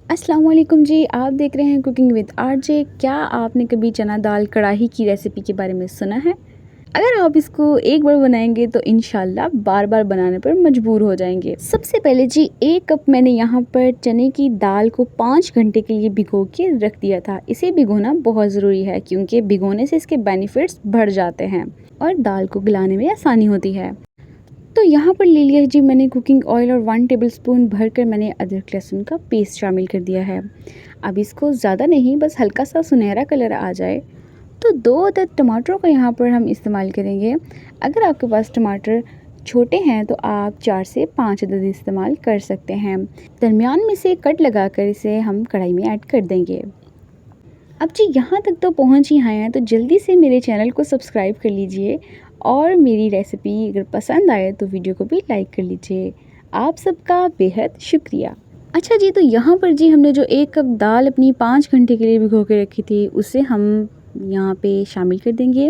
अस्सलाम वालेकुम जी। आप देख रहे हैं कुकिंग विद आरजे। क्या आपने कभी चना दाल कढ़ाई की रेसिपी के बारे में सुना है? अगर आप इसको एक बार बनाएंगे तो इंशाल्लाह बार बार बनाने पर मजबूर हो जाएंगे। सबसे पहले जी 1 कप मैंने यहाँ पर चने की दाल को 5 घंटे के लिए भिगो के रख दिया था। इसे भिगोना बहुत ज़रूरी है क्योंकि भिगोने से इसके बेनिफिट्स बढ़ जाते हैं और दाल को गलाने में आसानी होती है। तो यहाँ पर ले लिया है जी मैंने कुकिंग ऑयल और 1 टेबलस्पून भरकर मैंने अदरक लहसुन का पेस्ट शामिल कर दिया है। अब इसको ज़्यादा नहीं, बस हल्का सा सुनहरा कलर आ जाए तो 2 अदद टमाटरों का यहाँ पर हम इस्तेमाल करेंगे। अगर आपके पास टमाटर छोटे हैं तो आप 4 से 5 अदद इस्तेमाल कर सकते हैं। दरमियान में से कट लगाकर इसे हम कढ़ाई में ऐड कर देंगे। अब जी यहाँ तक तो पहुँच ही आए हैं तो जल्दी से मेरे चैनल को सब्सक्राइब कर लीजिए और मेरी रेसिपी अगर पसंद आए तो वीडियो को भी लाइक कर लीजिए। आप सबका बेहद शुक्रिया। अच्छा जी, तो यहाँ पर जी हमने जो 1 कप दाल अपनी 5 घंटे के लिए भिगो के रखी थी उसे हम यहाँ पे शामिल कर देंगे।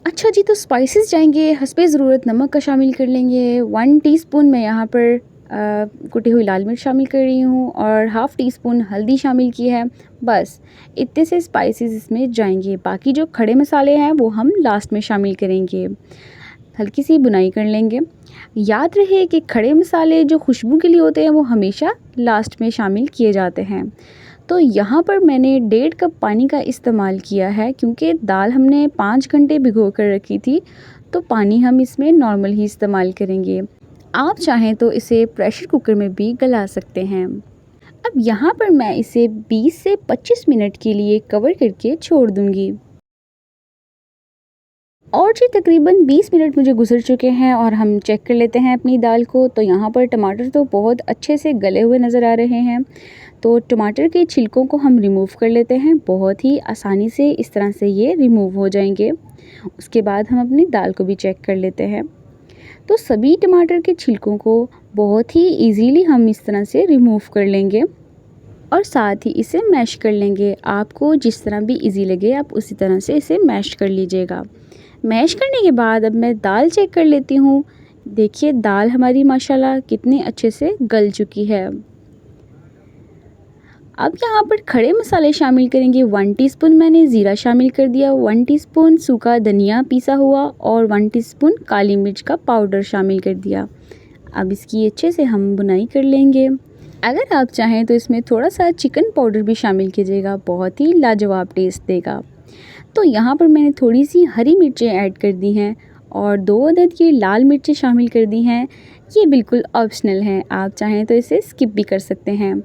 अच्छा जी, तो स्पाइसेस जाएंगे, हस्बे ज़रूरत नमक का शामिल कर लेंगे। 1 टीस्पून मैं यहाँ पर कुटी हुई लाल मिर्च शामिल कर रही हूँ और हाफ़ टी स्पून हल्दी शामिल की है। बस इतने से स्पाइसेस इसमें जाएंगे। बाकी जो खड़े मसाले हैं वो हम लास्ट में शामिल करेंगे। हल्की सी बुनाई कर लेंगे। याद रहे कि खड़े मसाले जो खुशबू के लिए होते हैं वो हमेशा लास्ट में शामिल किए जाते हैं। तो यहाँ पर मैंने 1.5 कप पानी का इस्तेमाल किया है क्योंकि दाल हमने 5 घंटे भिगो कर रखी थी, तो पानी हम इसमें नॉर्मल ही इस्तेमाल करेंगे। आप चाहें तो इसे प्रेशर कुकर में भी गला सकते हैं। अब यहाँ पर मैं इसे 20 से 25 मिनट के लिए कवर करके छोड़ दूँगी। और जी तकरीबन 20 मिनट मुझे गुजर चुके हैं और हम चेक कर लेते हैं अपनी दाल को। तो यहाँ पर टमाटर तो बहुत अच्छे से गले हुए नज़र आ रहे हैं। तो टमाटर के छिलकों को हम रिमूव कर लेते हैं। बहुत ही आसानी से इस तरह से ये रिमूव हो जाएंगे। उसके बाद हम अपनी दाल को भी चेक कर लेते हैं। तो सभी टमाटर के छिलकों को बहुत ही इजीली हम इस तरह से रिमूव कर लेंगे और साथ ही इसे मैश कर लेंगे। आपको जिस तरह भी इजी लगे आप उसी तरह से इसे मैश कर लीजिएगा। मैश करने के बाद अब मैं दाल चेक कर लेती हूँ। देखिए दाल हमारी माशाल्लाह कितने अच्छे से गल चुकी है। अब यहाँ पर खड़े मसाले शामिल करेंगे। 1 टीस्पून मैंने ज़ीरा शामिल कर दिया, 1 टीस्पून सूखा धनिया पीसा हुआ और 1 टीस्पून काली मिर्च का पाउडर शामिल कर दिया। अब इसकी अच्छे से हम बुनाई कर लेंगे। अगर आप चाहें तो इसमें थोड़ा सा चिकन पाउडर भी शामिल कीजिएगा, बहुत ही लाजवाब टेस्ट देगा। तो यहाँ पर मैंने थोड़ी सी हरी मिर्चें ऐड कर दी हैं और 2 अदद ये लाल मिर्चें शामिल कर दी हैं। ये बिल्कुल ऑप्शनल हैं, आप चाहें तो इसे स्किप भी कर सकते हैं।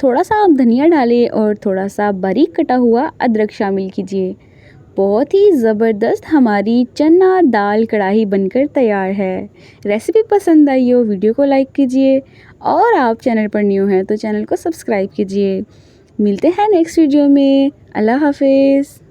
थोड़ा सा आप धनिया डालें और थोड़ा सा बारीक कटा हुआ अदरक शामिल कीजिए। बहुत ही ज़बरदस्त हमारी चना दाल कढ़ाई बनकर तैयार है। रेसिपी पसंद आई हो वीडियो को लाइक कीजिए और आप चैनल पर न्यू हैं तो चैनल को सब्सक्राइब कीजिए। मिलते हैं नेक्स्ट वीडियो में। अल्लाह हाफिज़।